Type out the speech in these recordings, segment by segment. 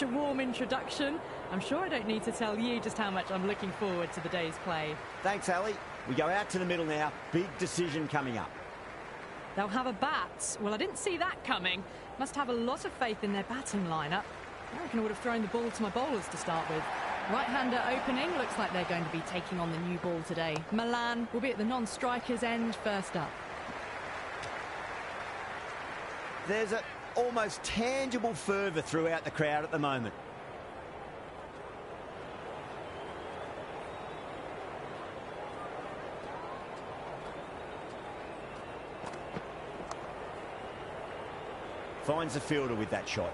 A warm introduction. I'm sure I don't need to tell you just how much I'm looking forward to the day's play. Thanks, Ali. We go out to the middle now. Big decision coming up. They'll have a bat. Well, I didn't see that coming. Must have a lot of faith in their batting lineup. I reckon I would have thrown the ball to my bowlers to start with. Right-hander opening. Looks like they're going to be taking on the new ball today. Milan will be at the non-strikers end first up. There's an almost tangible fervour throughout the crowd at the moment. Finds the fielder with that shot.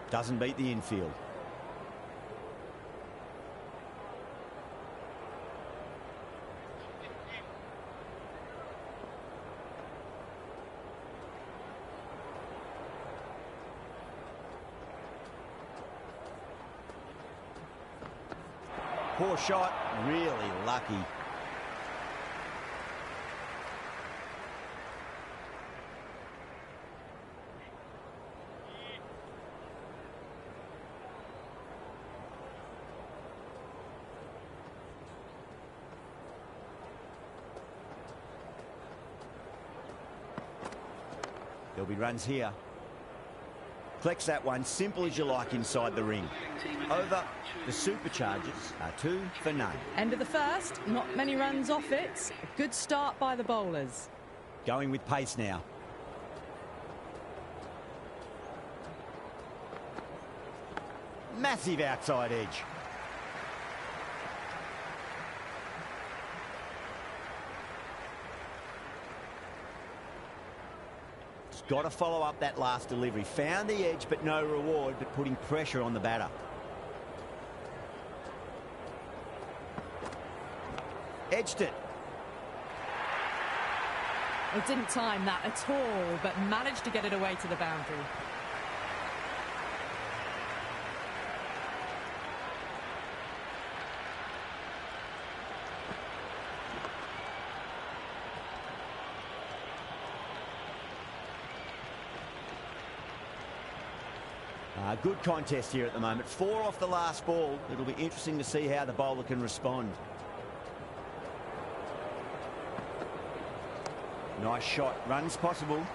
Doesn't beat the infield. Poor shot, really lucky. There'll be runs here. Collects that one, simple as you like inside the ring. Over, the Superchargers are 2 for none. End of the first, not many runs off it. A good start by the bowlers. Going with pace now. Massive outside edge. Got to follow up that last delivery. Found the edge, but no reward, but putting pressure on the batter. Edged it. It didn't time that at all, but managed to get it away to the boundary. Good contest here at the moment. 4 off the last ball. It'll be interesting to see how the bowler can respond. Nice shot. Runs possible.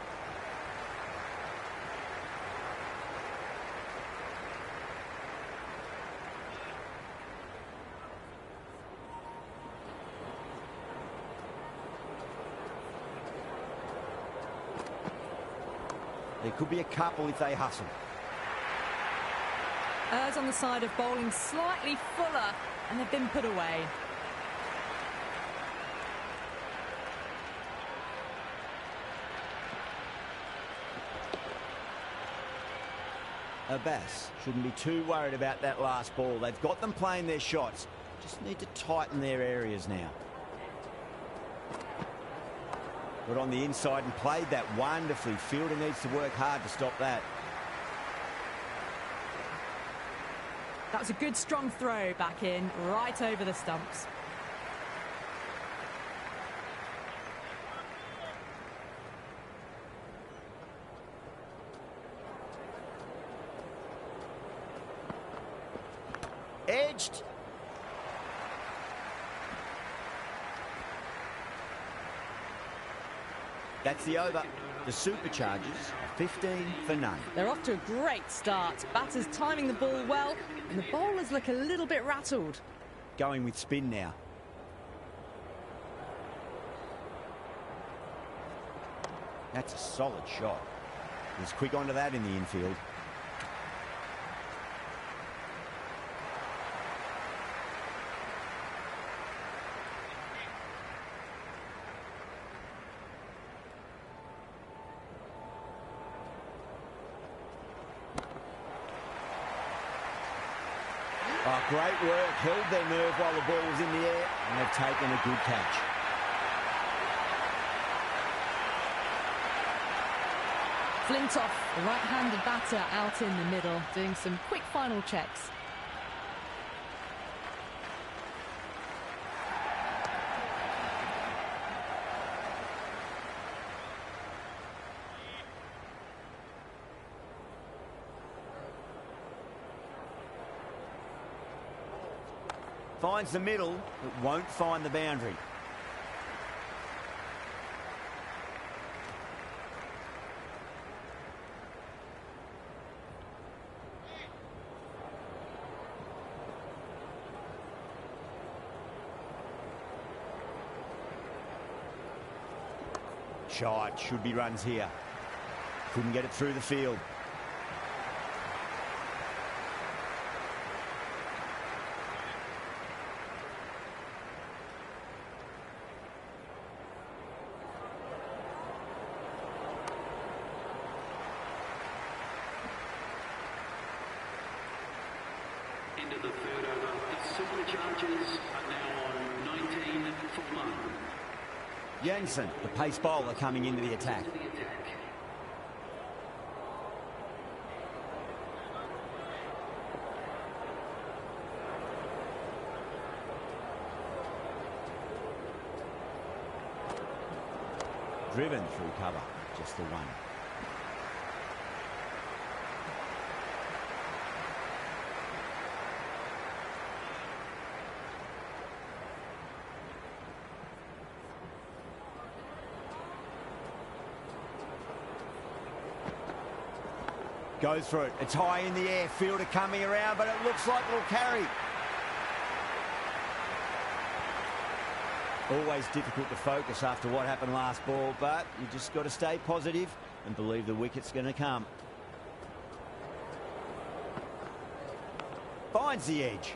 There could be a couple if they hustle. Errs on the side of bowling slightly fuller, and they've been put away. Abbas shouldn't be too worried about that last ball. They've got them playing their shots. Just need to tighten their areas now. Got on the inside and played that wonderfully. Fielder needs to work hard to stop that. That was a good strong throw back in, right over the stumps. Edged. That's the over. The Superchargers are 15 for none. They're off to a great start. Batters timing the ball well, and the bowlers look a little bit rattled. Going with spin now. That's a solid shot. He's quick onto that in the infield. great work. Held their nerve while the ball was in the air, and they've taken a good catch. Flintoff, the right-handed batter, out in the middle, doing some quick final checks. Finds the middle, but won't find the boundary. Shot, should be runs here. Couldn't get it through the field. Into the third over. The Superchargers are now on 19 for 1. Jansen, the pace bowler, coming into the attack. Driven through cover, just the one. Goes for it. It's high in the air. Fielder coming around, but it looks like it'll carry. Always difficult to focus after what happened last ball, but you just got to stay positive and believe the wicket's going to come. Finds the edge.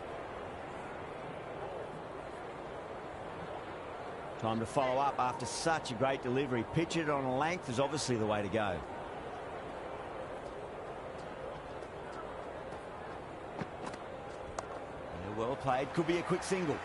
Time to follow up after such a great delivery. Pitch it on a length is obviously the way to go. Well played. Could be a quick single.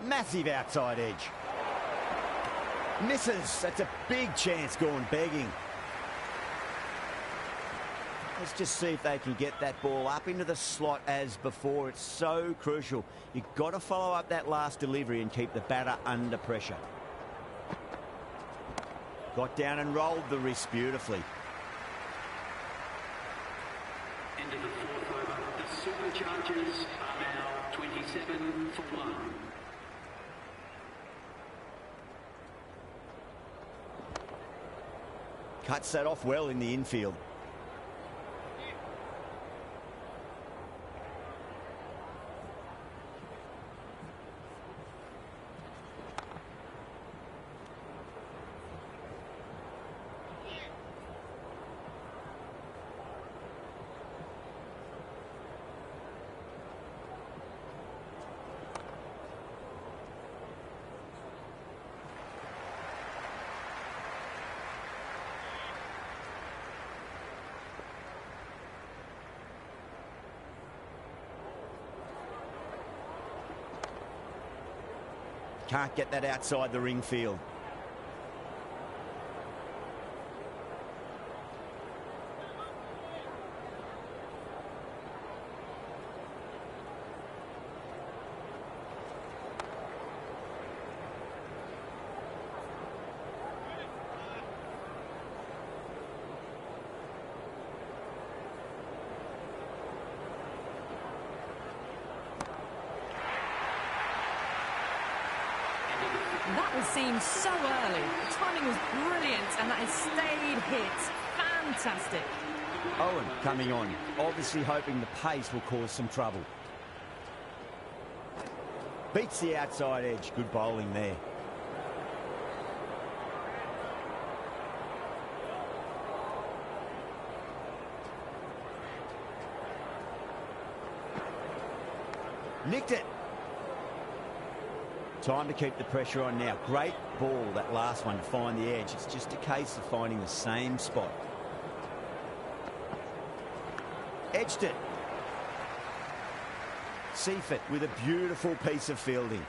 Massive outside edge. Misses. That's a big chance gone begging. Let's just see if they can get that ball up into the slot as before. It's so crucial. You've got to follow up that last delivery and keep the batter under pressure. Got down and rolled the wrist beautifully. Into the fourth over. The Superchargers are now 27 for 1. Cuts that off well in the infield. Can't get that outside the ring field. That was seen so early. The timing was brilliant, and that has stayed hit. Fantastic. Owen coming on, obviously hoping the pace will cause some trouble. Beats the outside edge. Good bowling there. Nicked it. Time to keep the pressure on now. Great ball, that last one, to find the edge. It's just a case of finding the same spot. Edged it. Seifert with a beautiful piece of fielding.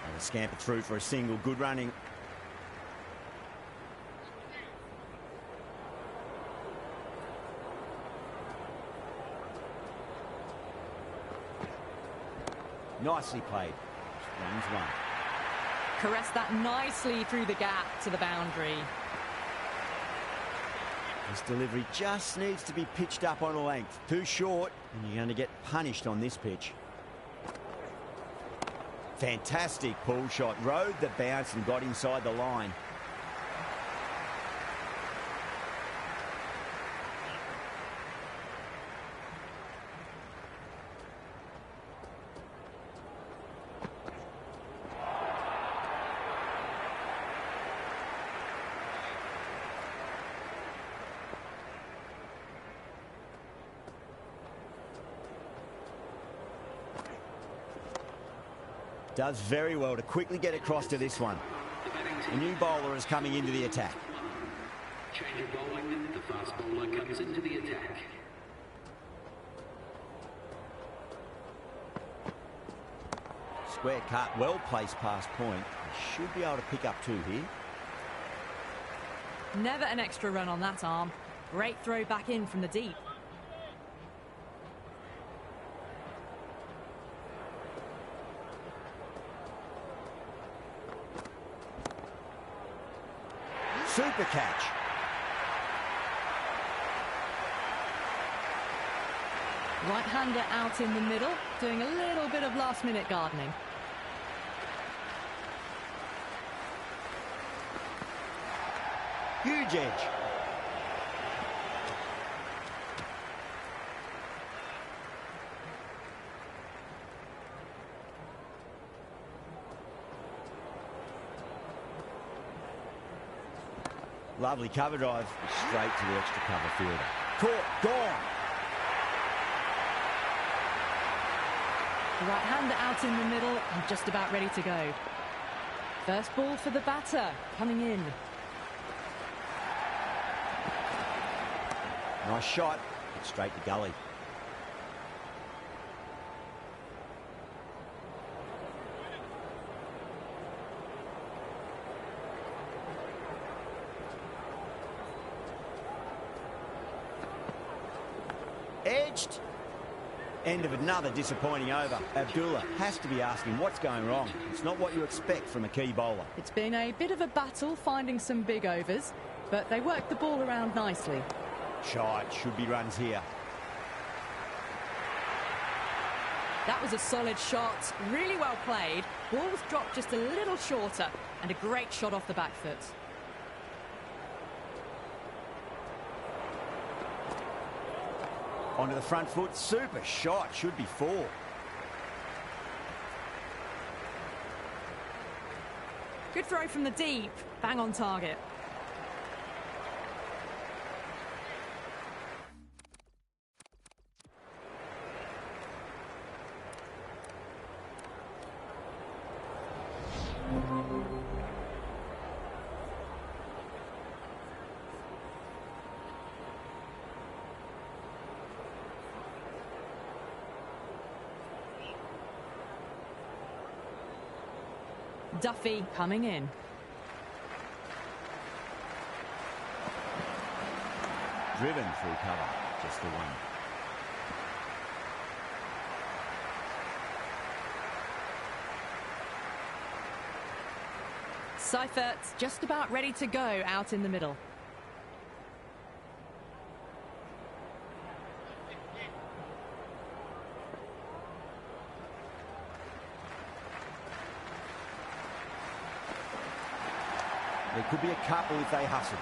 And a scamper through for a single. Good running. Nicely played. Runs one. Caressed that nicely through the gap to the boundary. This delivery just needs to be pitched up on a length. Too short, and you're going to get punished on this pitch. Fantastic pull shot. Rode the bounce and got inside the line. Does very well to quickly get across to this one. A new bowler is coming into the attack. Change of bowling, the fast bowler comes into the attack. Square cut, well placed past point. He should be able to pick up two here. Never an extra run on that arm. Great throw back in from the deep. Super catch. Right-hander out in the middle, doing a little bit of last-minute gardening. Huge edge. Lovely cover drive, straight to the extra cover fielder. Caught, gone. The right-hander out in the middle and just about ready to go. First ball for the batter, coming in. Nice shot, but straight to gully. Edged. End of another disappointing over. Abdullah has to be asking what's going wrong. It's not what you expect from a key bowler. It's been a bit of a battle finding some big overs, but they worked the ball around nicely. Shot, should be runs here. That was a solid shot, really well played. Ball was dropped just a little shorter, and a great shot off the back foot. Onto the front foot, super shot, should be four. Good throw from the deep, bang on target. Duffy coming in. Driven through cover, just the one. Seifert's just about ready to go out in the middle. There could be a couple if they hustle.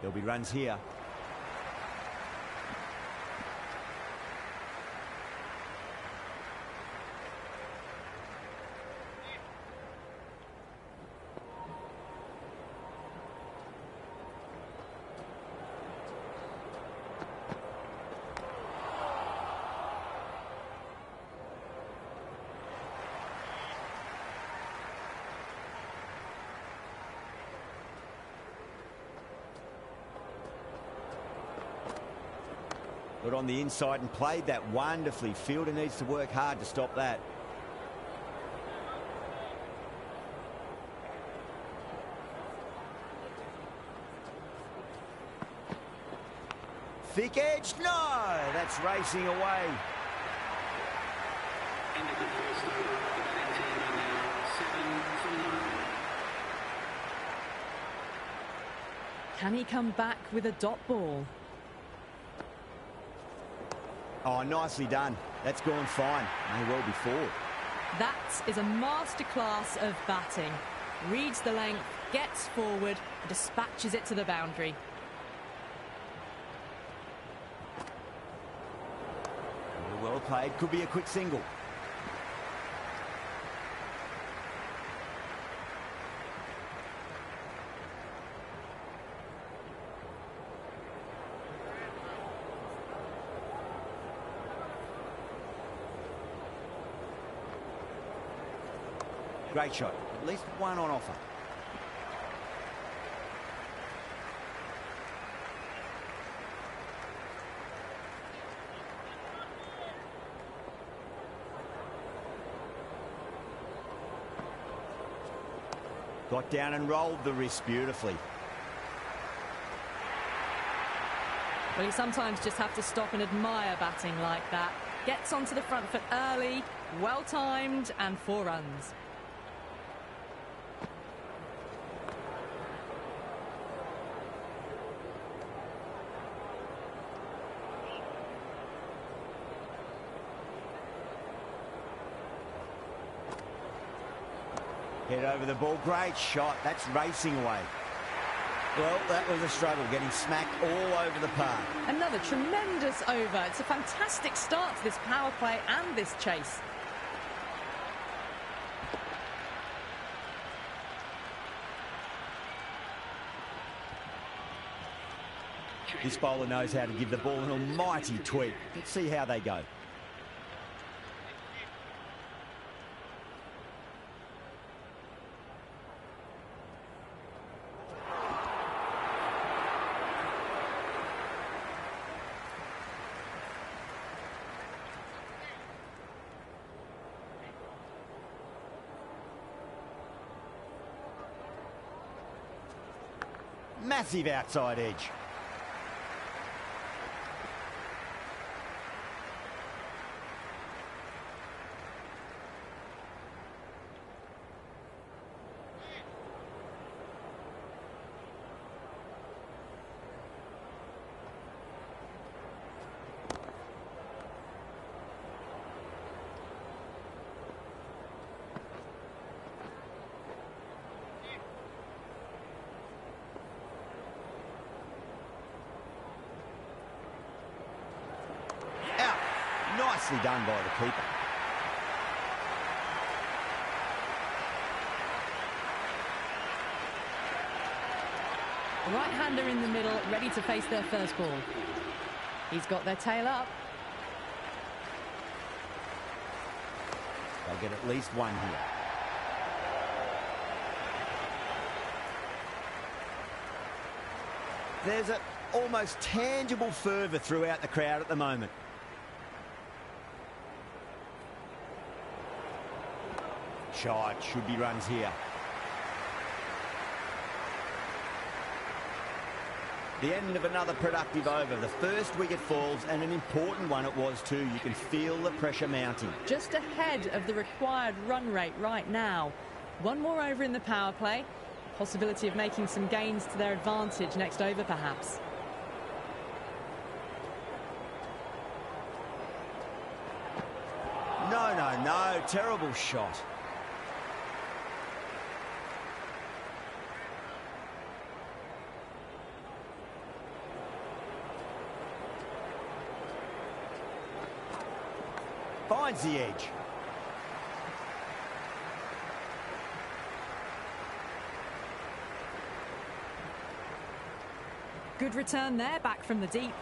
There'll be runs here. Got on the inside and played that wonderfully. Fielder needs to work hard to stop that. Thick edge, no! That's racing away. End of the first over. The batting team are now 7 for 9. Can he come back with a dot ball? Oh, nicely done. That's gone fine. May well be forward. That is a masterclass of batting. Reads the length, gets forward, dispatches it to the boundary. Well played. Could be a quick single. Great shot. At least one on offer. Got down and rolled the wrist beautifully. Well, you sometimes just have to stop and admire batting like that. Gets onto the front foot early, well timed, and 4 runs. Head over the ball. Great shot. That's racing away. Well, that was a struggle, getting smacked all over the park. Another tremendous over. It's a fantastic start to this power play and this chase. This bowler knows how to give the ball an almighty tweak. Let's see how they go. Massive outside edge. Nicely done by the keeper. A right-hander in the middle, ready to face their first ball. He's got their tail up. They'll get at least one here. There's an almost tangible fervour throughout the crowd at the moment. Shot, should be runs here. The end of another productive over. The first wicket falls, and an important one it was too. You can feel the pressure mounting. Just ahead of the required run rate right now. One more over in the power play. Possibility of making some gains to their advantage next over, perhaps. No. Terrible shot. Finds the edge. Good return there, back from the deep.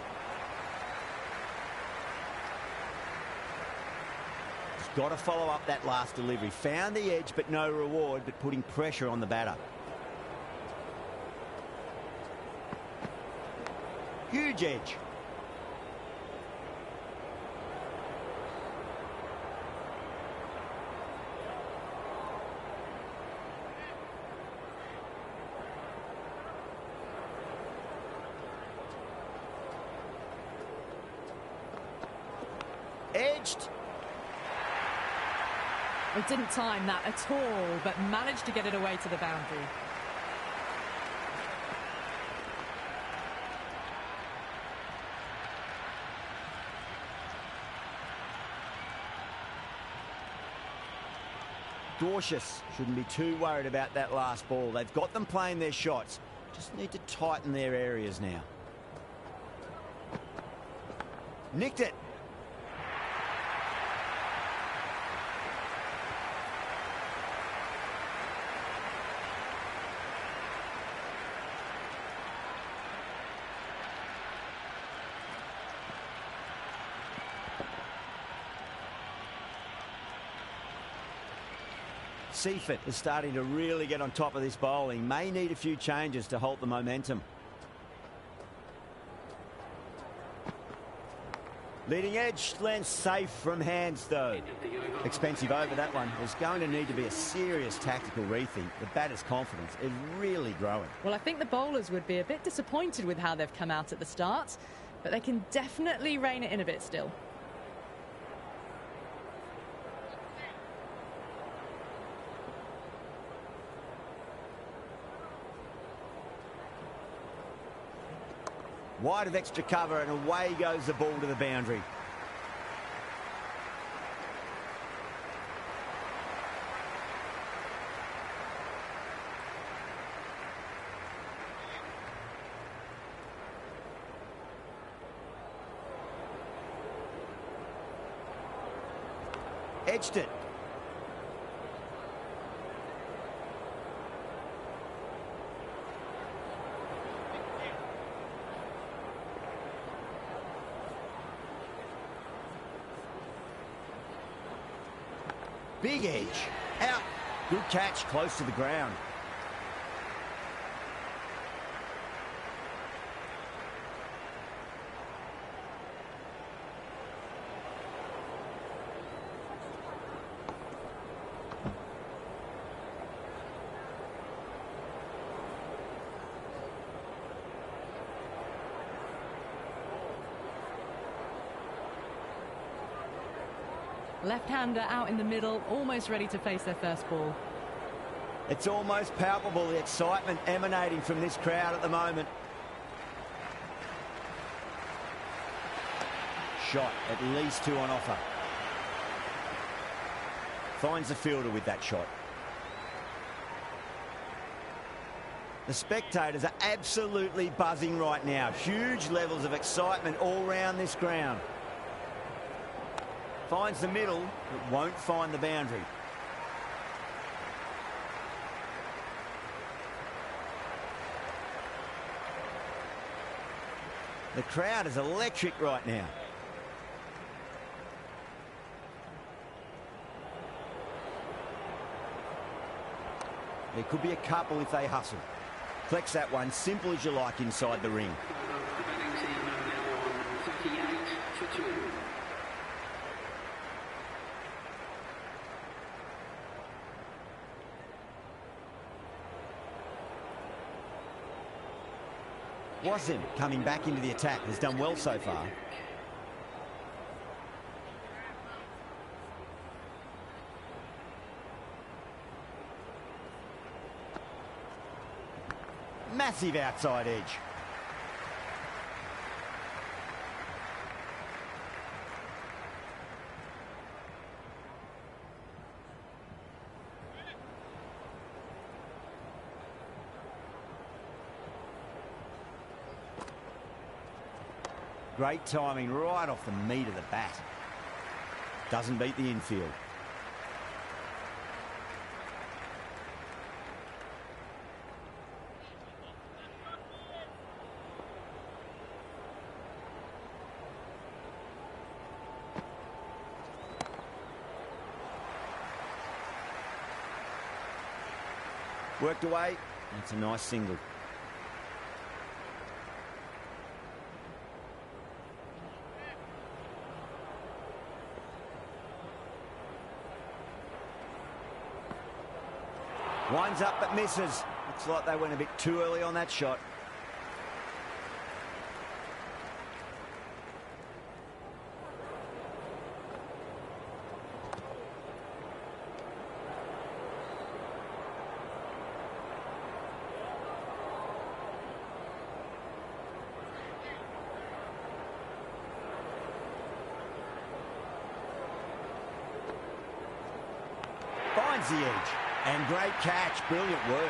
He's got to follow up that last delivery. Found the edge, but no reward, but putting pressure on the batter. Huge edge. edged. He didn't time that at all, but managed to get it away to the boundary. Dorcius shouldn't be too worried about that last ball. They've got them playing their shots. Just need to tighten their areas now. Nicked it. Seifert is starting to really get on top of this bowling. May need a few changes to halt the momentum. Leading edge lands safe from hands though. Expensive over that one. There's going to need to be a serious tactical rethink. The batter's confidence is really growing. Well, I think the bowlers would be a bit disappointed with how they've come out at the start, but they can definitely rein it in a bit still. Wide of extra cover and away goes the ball to the boundary. Edged it. Big edge. Out. Good catch, close to the ground. Left-hander out in the middle, almost ready to face their first ball. It's almost palpable, the excitement emanating from this crowd at the moment. Shot, at least two on offer. Finds the fielder with that shot. The spectators are absolutely buzzing right now. Huge levels of excitement all round this ground. Finds the middle, but won't find the boundary. The crowd is electric right now. There could be a couple if they hustle. Flex that one, simple as you like inside the ring. The batting team are now on 38 for 2. Wasim coming back into the attack has done well so far. Massive outside edge. Great timing right off the meat of the bat. Doesn't beat the infield. Worked away. That's a nice single. Winds up but misses. Looks like they went a bit too early on that shot. Finds the edge. And great catch. Brilliant work.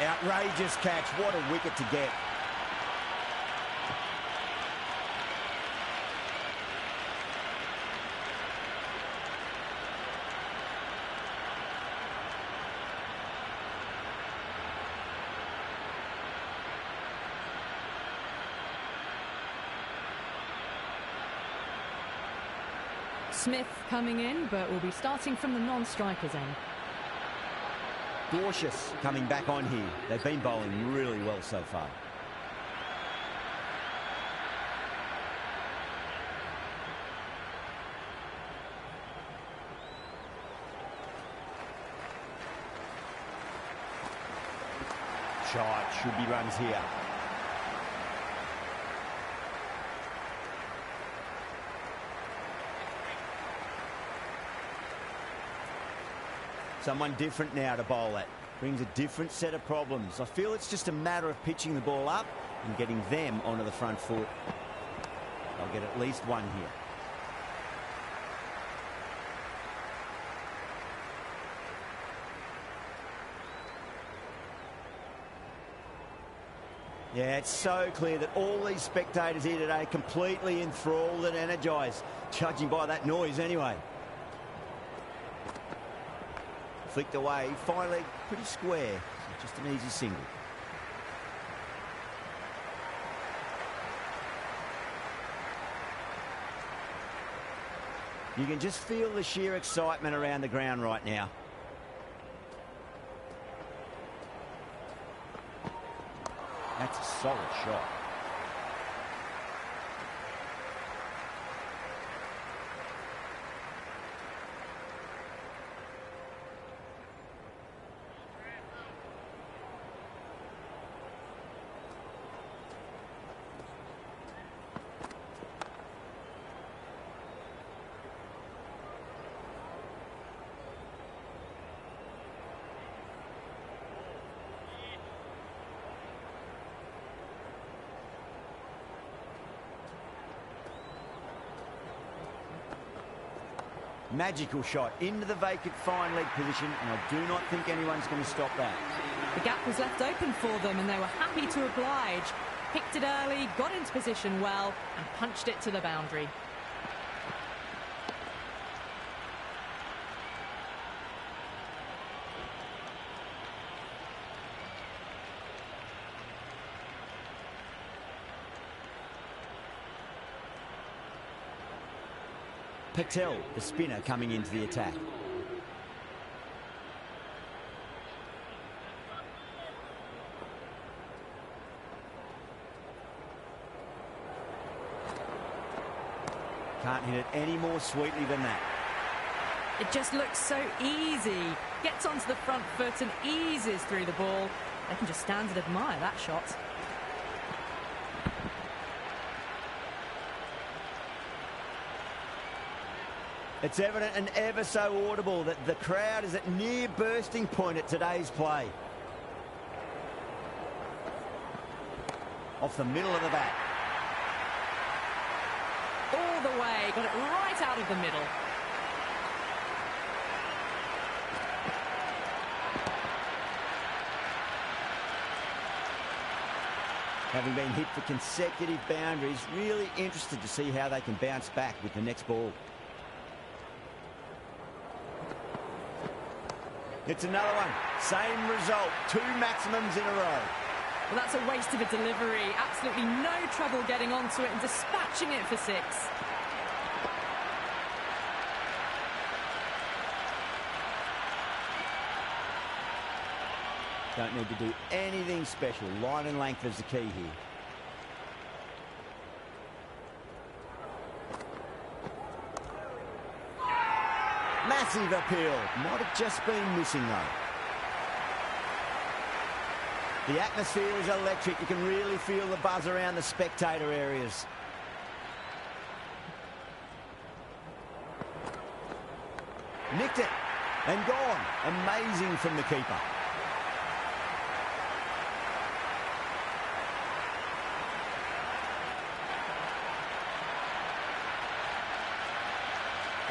Outrageous catch. What a wicket to get. Smith coming in, but will be starting from the non-strikers end. Cautious coming back on here. They've been bowling really well so far. Shot. Should be runs here. Someone different now to bowl at. Brings a different set of problems. I feel it's just a matter of pitching the ball up and getting them onto the front foot. They'll get at least one here. Yeah, it's so clear that all these spectators here today are completely enthralled and energised, judging by that noise anyway. Flicked away, finally pretty square, just an easy single. You can just feel the sheer excitement around the ground right now. That's a solid shot. Magical shot into the vacant fine leg position, and I do not think anyone's going to stop that. The gap was left open for them, and they were happy to oblige. Picked it early, got into position well, and punched it to the boundary. Patel, the spinner, coming into the attack. Can't hit it any more sweetly than that. It just looks so easy. Gets onto the front foot and eases through the ball. They can just stand and admire that shot. It's evident and ever so audible that the crowd is at near bursting point at today's play. Off the middle of the bat. All the way, got it right out of the middle. Having been hit for consecutive boundaries, really interested to see how they can bounce back with the next ball. It's another one. Same result. 2 maximums in a row. Well, that's a waste of a delivery. Absolutely no trouble getting onto it and dispatching it for 6. Don't need to do anything special. Line and length is the key here. Massive appeal. Might have just been missing though. The atmosphere is electric. You can really feel the buzz around the spectator areas. Nicked it and gone. Amazing from the keeper.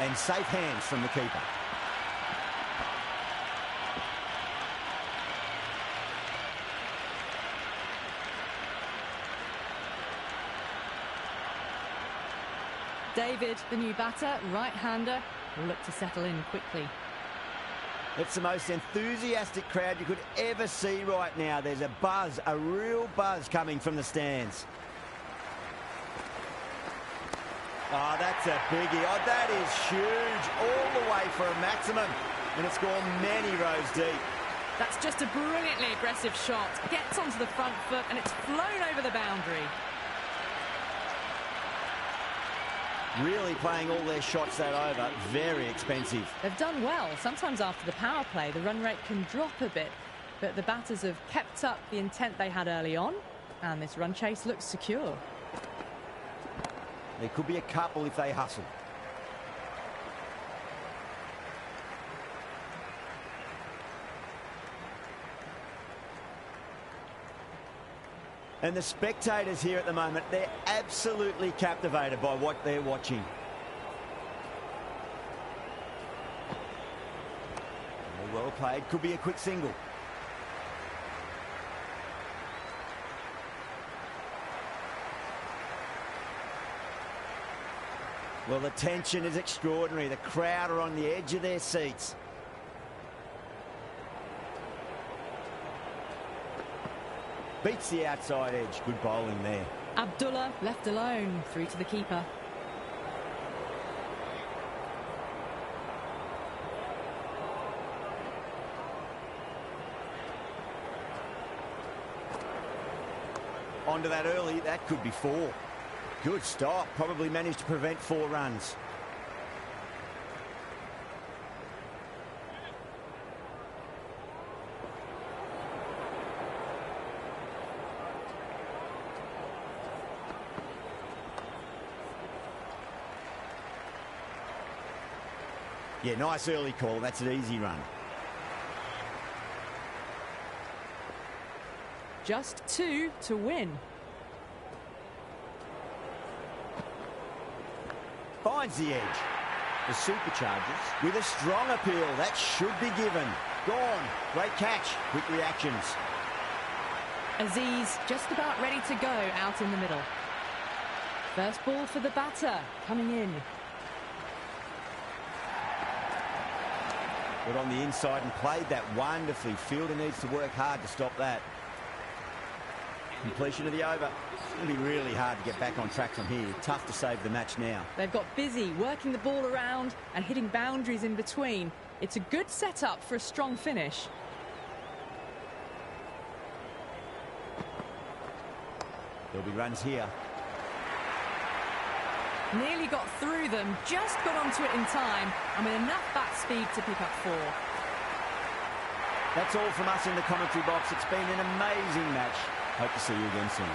And safe hands from the keeper. David, the new batter, right-hander, will look to settle in quickly. It's the most enthusiastic crowd you could ever see right now. There's a buzz, a real buzz coming from the stands. Oh, that's a biggie. Oh, that is huge. All the way for a maximum. And it's gone many rows deep. That's just a brilliantly aggressive shot. Gets onto the front foot and it's flown over the boundary. Really playing all their shots that over. Very expensive. They've done well. Sometimes after the power play, the run rate can drop a bit. But the batters have kept up the intent they had early on. And this run chase looks secure. There could be a couple if they hustle. And the spectators here at the moment, they're absolutely captivated by what they're watching. Well played, could be a quick single. Well, the tension is extraordinary. The crowd are on the edge of their seats. Beats the outside edge. Good bowling there. Abdullah left alone, through to the keeper. Onto that early. That could be 4. Good stop. Probably managed to prevent 4 runs. Yeah, nice early call. That's an easy run. Just 2 to win. Finds the edge. The Superchargers with a strong appeal. That should be given. Gone. Great catch. Quick reactions. Aziz just about ready to go out in the middle. First ball for the batter coming in. Got on the inside and played that wonderfully. Fielder needs to work hard to stop that. Completion of the over. It's going to be really hard to get back on track from here. Tough to save the match now. They've got busy working the ball around and hitting boundaries in between. It's a good setup for a strong finish. There'll be runs here. Nearly got through them, just got onto it in time, and with enough bat speed to pick up 4. That's all from us in the commentary box. It's been an amazing match. Hope to see you again soon.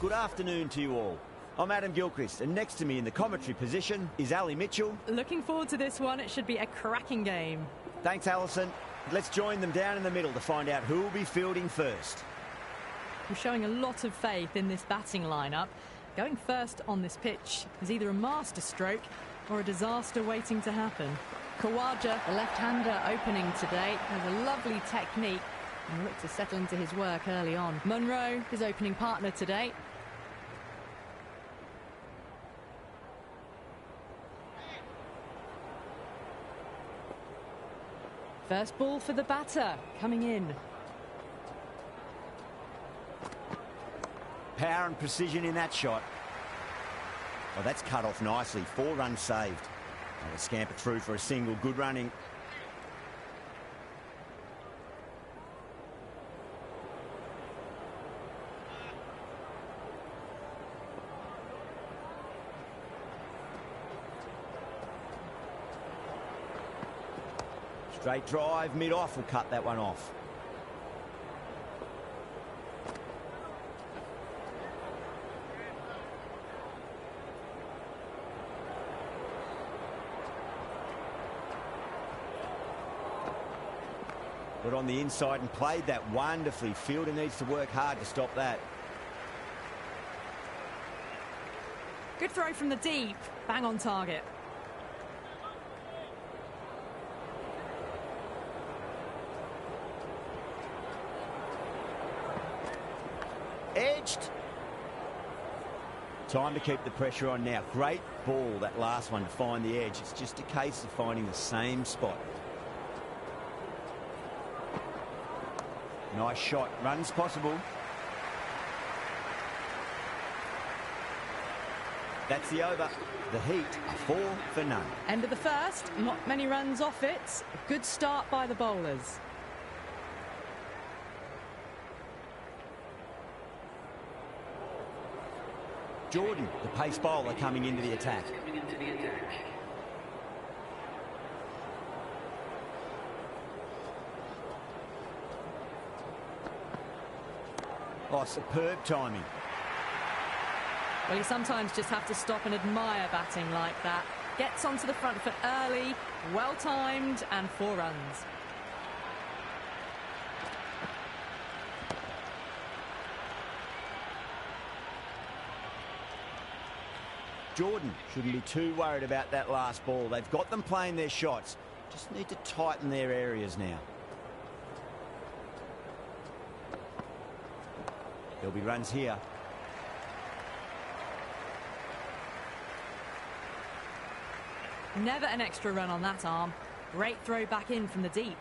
Good afternoon to you all. I'm Adam Gilchrist, and next to me in the commentary position is Ali Mitchell. Looking forward to this one. It should be a cracking game. Thanks, Alison. Let's join them down in the middle to find out who will be fielding first. We're showing a lot of faith in this batting lineup. Going first on this pitch is either a masterstroke or a disaster waiting to happen. Khawaja, the left-hander opening today, has a lovely technique and looked to settle into his work early on. Munro, his opening partner today. First ball for the batter, coming in. Power and precision in that shot. Well, that's cut off nicely. 4 runs saved. And they scamper through for a single. Good running. Straight drive, mid-off will cut that one off. Got on the inside and played that wonderfully. Fielder needs to work hard to stop that. Good throw from the deep. Bang on target. Edged. Time to keep the pressure on now. Great ball, that last one, to find the edge. It's just a case of finding the same spot. Nice shot. Runs possible. That's the over. The Heat are 4 for none. End of the first. Not many runs off it. A good start by the bowlers. Jordan, the pace bowler, coming into the attack. Oh, superb timing. Well, you sometimes just have to stop and admire batting like that. Gets onto the front foot early, well timed, and 4 runs. Jordan shouldn't be too worried about that last ball. They've got them playing their shots. Just need to tighten their areas now. There'll be runs here. Never an extra run on that arm. Great throw back in from the deep.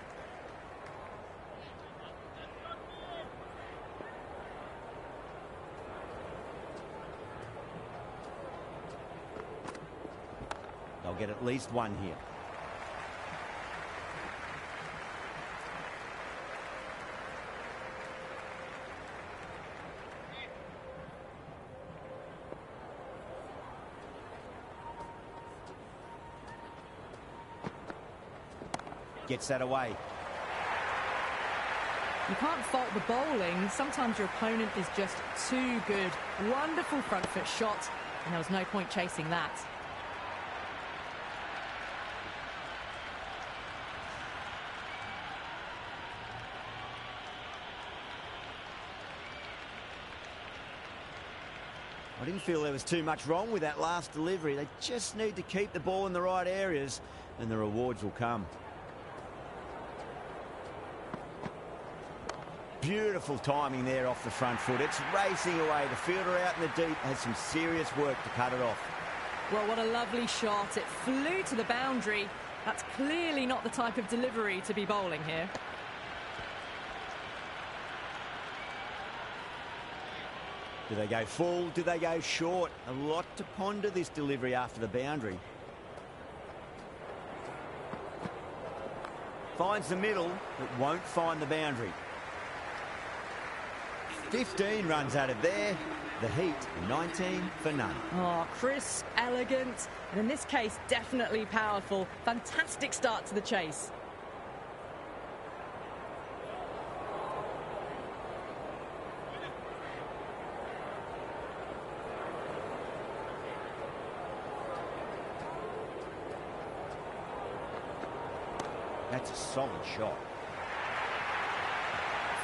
They'll get at least one here. Gets that away. You can't fault the bowling. Sometimes your opponent is just too good. Wonderful front foot shot, and there was no point chasing that. I didn't feel there was too much wrong with that last delivery. They just need to keep the ball in the right areas and the rewards will come. Beautiful timing there off the front foot. It's racing away. The fielder out in the deep has some serious work to cut it off. Well, what a lovely shot. It flew to the boundary. That's clearly not the type of delivery to be bowling here. Do they go full? Do they go short? A lot to ponder this delivery after the boundary. Finds the middle, but won't find the boundary. 15 runs out of there. The Heat, 19 for none. Oh, crisp, elegant, and in this case, definitely powerful. Fantastic start to the chase. solid shot.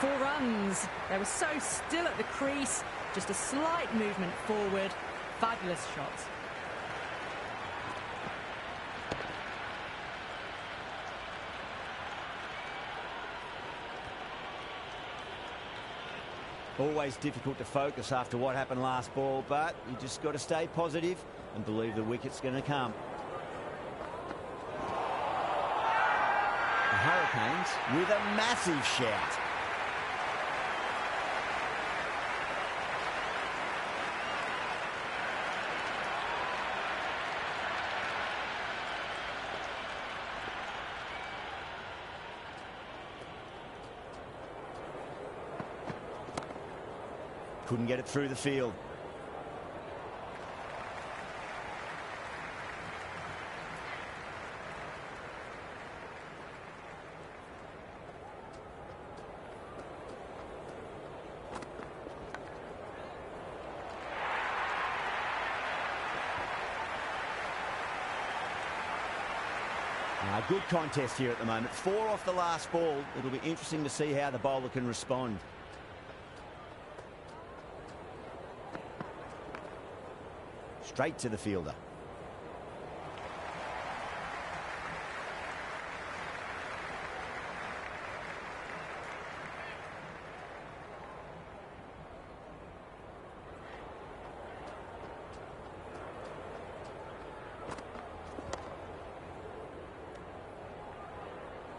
4 runs. They were so still at the crease. Just a slight movement forward. Fabulous shots. Always difficult to focus after what happened last ball, but you just got to stay positive and believe the wicket's going to come. The Hurricanes with a massive shout. Couldn't get it through the field. Now, good contest here at the moment. 4 off the last ball. It'll be interesting to see how the bowler can respond. Straight to the fielder.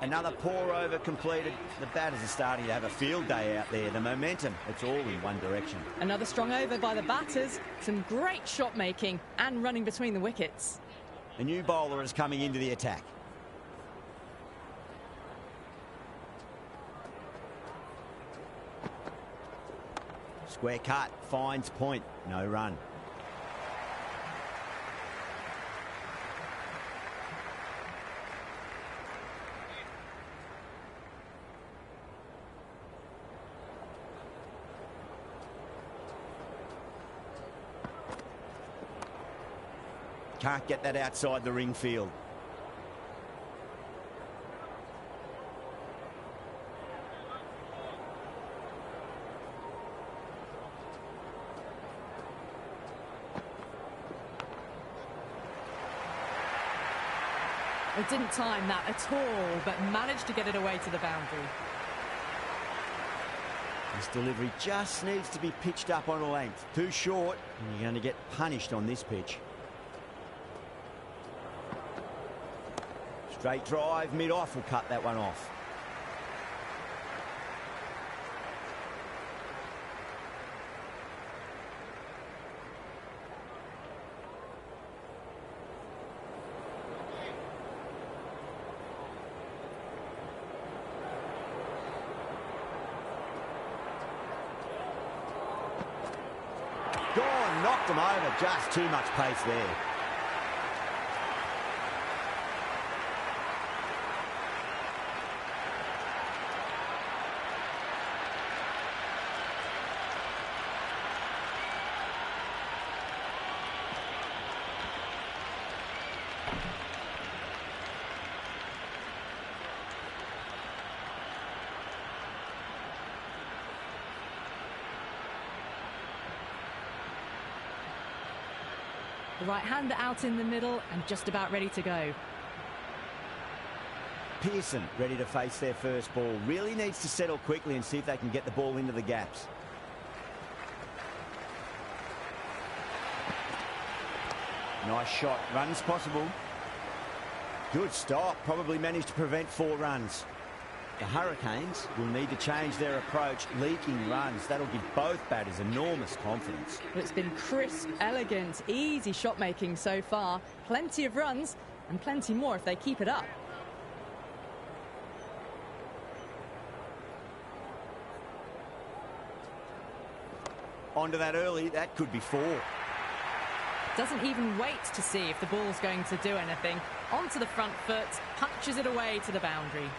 Another pour over completed. The batters are starting to have a field day out there. The momentum, it's all in one direction. Another strong over by the batters. Some great shot making and running between the wickets. A new bowler is coming into the attack. Square cut, finds point, no run. Can't get that outside the ring field. They didn't time that at all, but managed to get it away to the boundary. This delivery just needs to be pitched up on a length. Too short, and you're going to get punished on this pitch. Straight drive, mid-off will cut that one off. Gone, knocked him over, just too much pace there. The right-hander out in the middle and just about ready to go. Pearson ready to face their first ball. Really needs to settle quickly and see if they can get the ball into the gaps. Nice shot. Runs possible. Good stop. Probably managed to prevent 4 runs. The Hurricanes will need to change their approach. Leaking runs. That'll give both batters enormous confidence. Well, it's been crisp, elegant, easy shot making so far. Plenty of runs and plenty more if they keep it up. Onto that early. That could be 4. Doesn't even wait to see if the ball's going to do anything. Onto the front foot, punches it away to the boundary.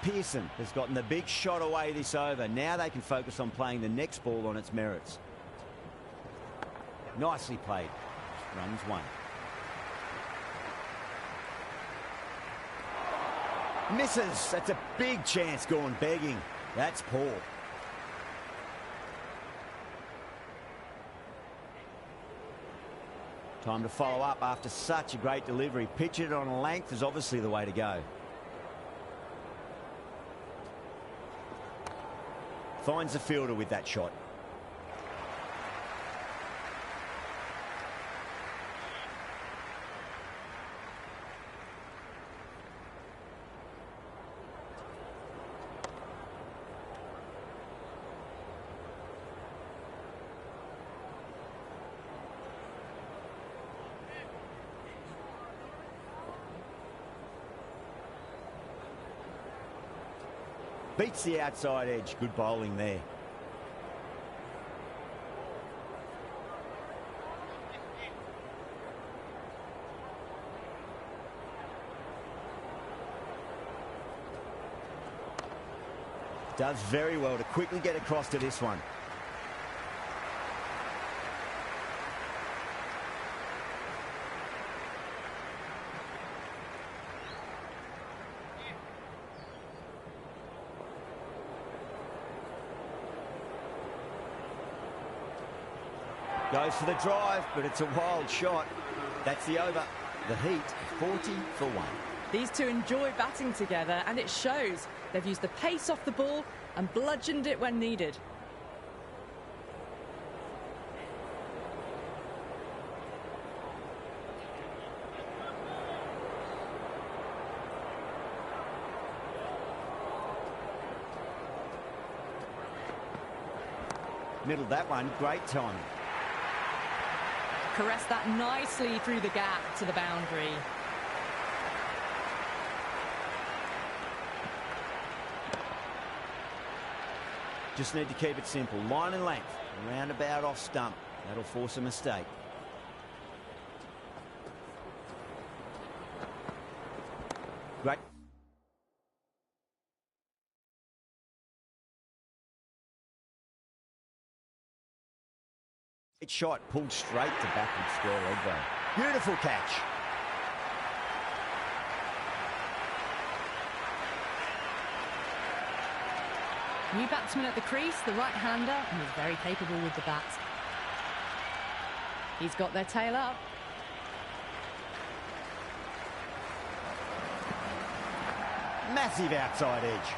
Pearson has gotten the big shot away this over. Now they can focus on playing the next ball on its merits. Nicely played. Runs one. Misses. That's a big chance gone begging. That's poor. Time to follow up after such a great delivery. Pitch it on length is obviously the way to go. Finds the fielder with that shot. Beats the outside edge. Good bowling there. Does very well to quickly get across to this one. Goes for the drive, but it's a wild shot. That's the over. The Heat, 40 for 1. These two enjoy batting together, and it shows. They've used the pace off the ball and bludgeoned it when needed. Middled that one. Great timing. Caressed that nicely through the gap to the boundary. Just need to keep it simple. Line and length. Roundabout off stump. That'll force a mistake. Great. Great shot. Pulled straight to backward square leg though. Beautiful catch. New batsman at the crease, the right-hander, and he's very capable with the bat. He's got their tail up. Massive outside edge.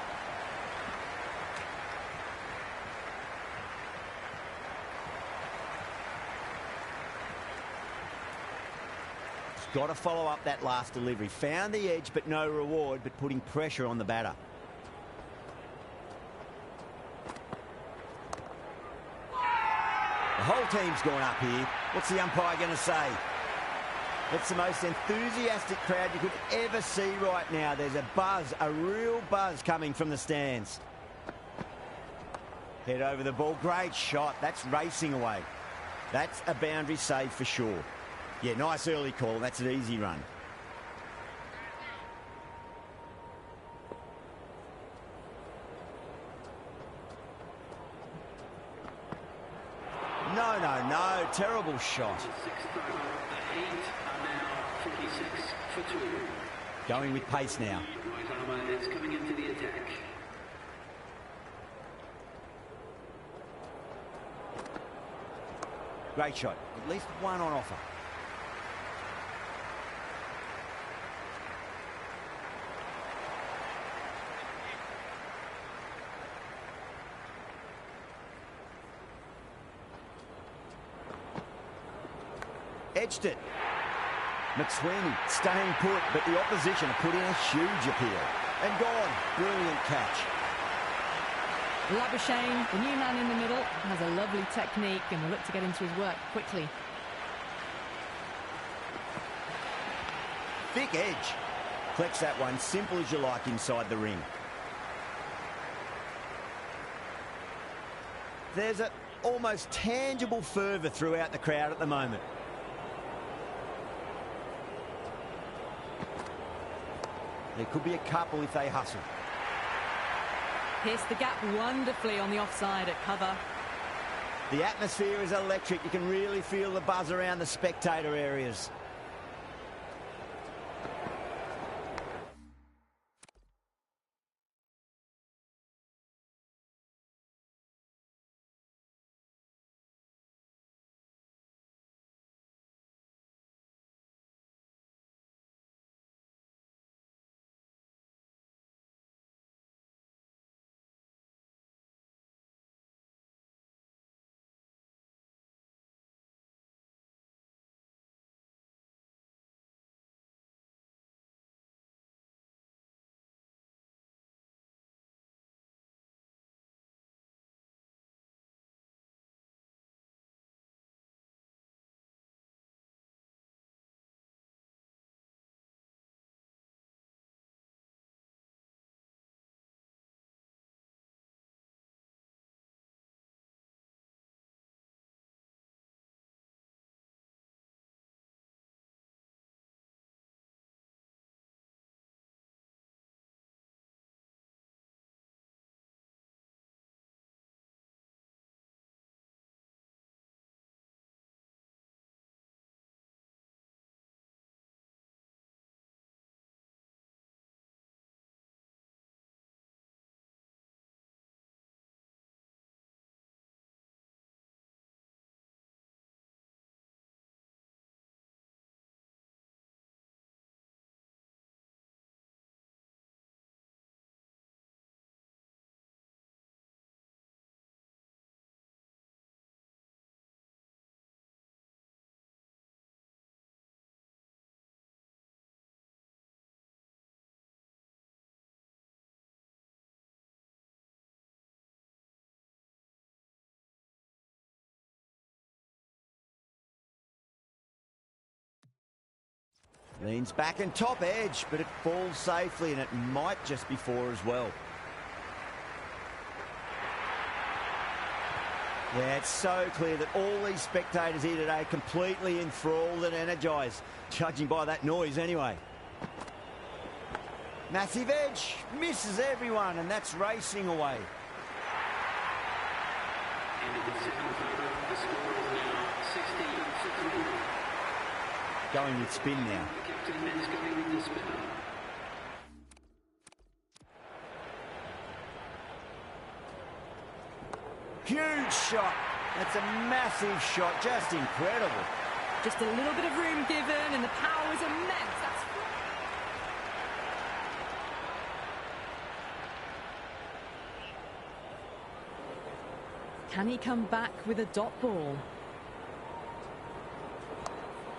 He's got to follow up that last delivery. Found the edge, but no reward, but putting pressure on the batter. The whole team's gone up here. What's the umpire going to say? It's the most enthusiastic crowd you could ever see right now. There's a buzz, a real buzz coming from the stands. Head over the ball. Great shot. That's racing away. That's a boundary save for sure. Yeah, nice early call. That's an easy run. No. Terrible shot. Going with pace now. Right armour is coming into the attack. Great shot. At least one on offer. Edged it. McSweeney staying put, but the opposition have put in a huge appeal. And gone. Brilliant catch. Labuschagne, the new man in the middle, has a lovely technique and will look to get into his work quickly. Thick edge. Collects that one, simple as you like, inside the ring. There's an almost tangible fervour throughout the crowd at the moment. There could be a couple if they hustle. Pierced the gap wonderfully on the offside at cover. The atmosphere is electric. You can really feel the buzz around the spectator areas. Leans back and top edge, but it falls safely, and it might just be four as well. Yeah, it's so clear that all these spectators here today completely enthralled and energised, judging by that noise anyway. Massive edge, misses everyone, and that's racing away. Into the seventh over, the score is now 60-60. Going with spin now. The captain is going with the spinner. Huge shot. That's a massive shot, just incredible. Just a little bit of room given, and the power is immense. That's... Can he come back with a dot ball?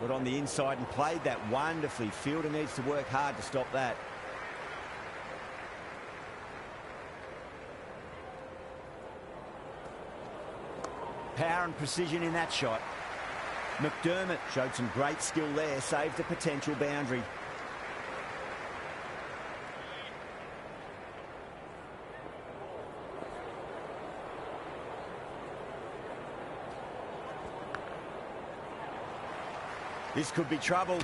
Got on the inside and played that wonderfully. Fielder needs to work hard to stop that. Power and precision in that shot. McDermott showed some great skill there, saved a potential boundary. This could be trouble.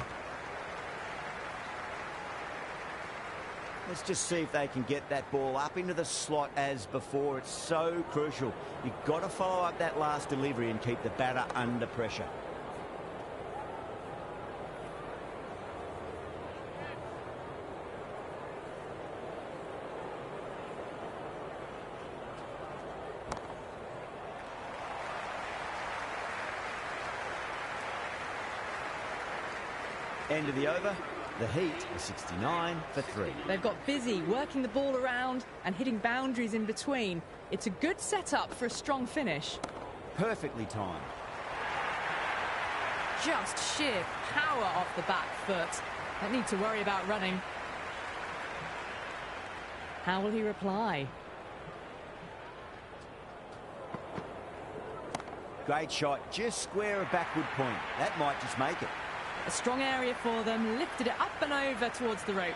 Let's just see if they can get that ball up into the slot as before. It's so crucial. You've got to follow up that last delivery and keep the batter under pressure. End of the over. The Heat are 69 for 3. They've got busy working the ball around and hitting boundaries in between. It's a good setup for a strong finish. Perfectly timed. Just sheer power off the back foot. Don't need to worry about running. How will he reply? Great shot, just square of backward point. That might just make it. A strong area for them, lifted it up and over towards the rope.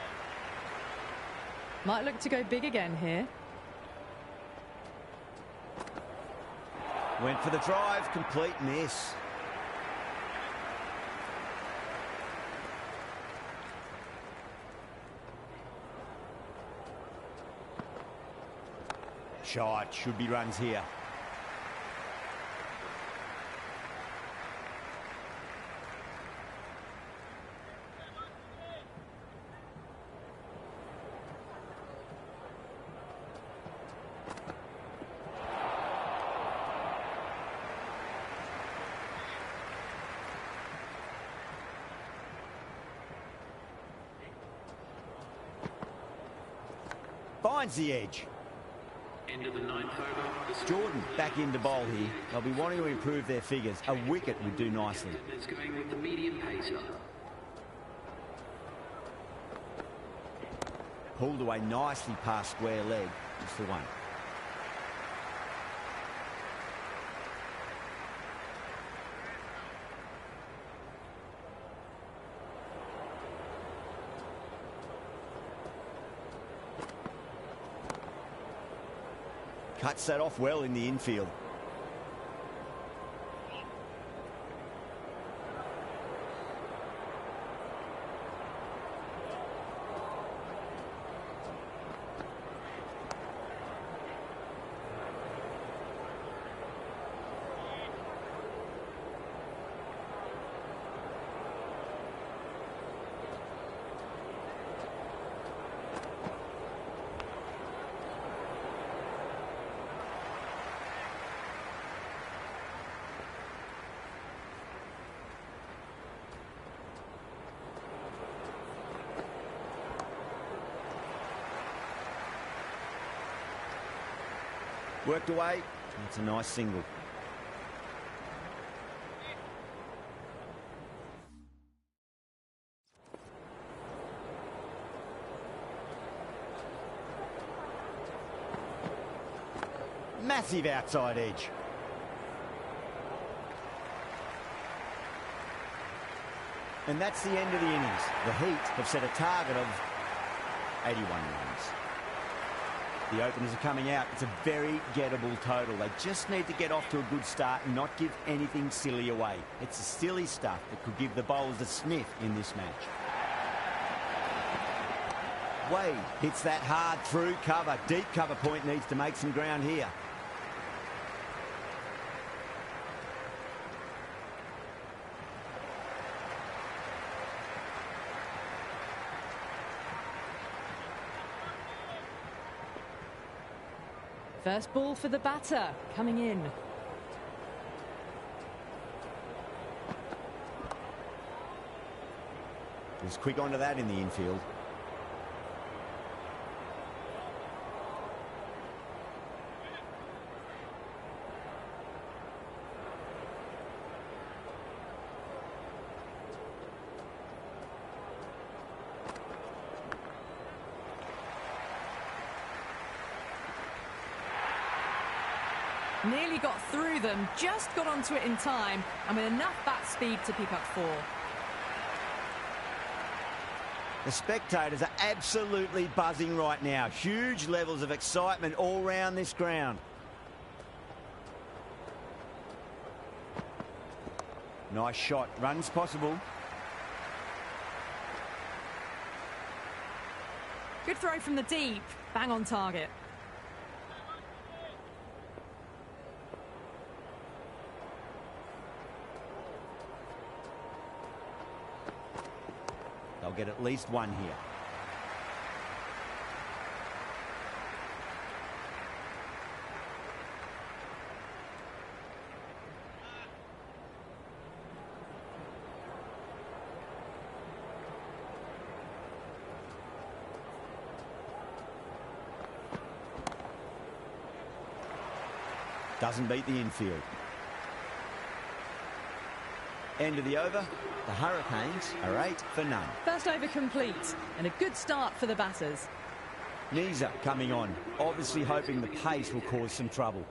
Might look to go big again here. Went for the drive, complete miss. Shot, should be runs here. Finds the edge. End of the ninth over. Jordan back into bowl here. They'll be wanting to improve their figures. A wicket would do nicely. Is going with the medium pacer. Pulled away nicely past square leg. Just the one. Cuts that off well in the infield. Worked away. That's a nice single. Massive outside edge. And that's the end of the innings. The Heat have set a target of 81 runs. The openers are coming out. It's a very gettable total. They just need to get off to a good start and not give anything silly away. It's the silly stuff that could give the bowlers a sniff in this match. Wade hits that hard through cover. Deep cover point needs to make some ground here. First ball for the batter, coming in. Was quick onto that in the infield. Nearly got through them, just got onto it in time, and with enough bat speed to pick up 4. The spectators are absolutely buzzing right now. Huge levels of excitement all round this ground. Nice shot. Runs possible. Good throw from the deep. Bang on target. They'll get at least one here. Doesn't beat the infield. End of the over. The Hurricanes are 8 for none. First over complete, and a good start for the batters. Nisa coming on, obviously hoping the pace will cause some trouble.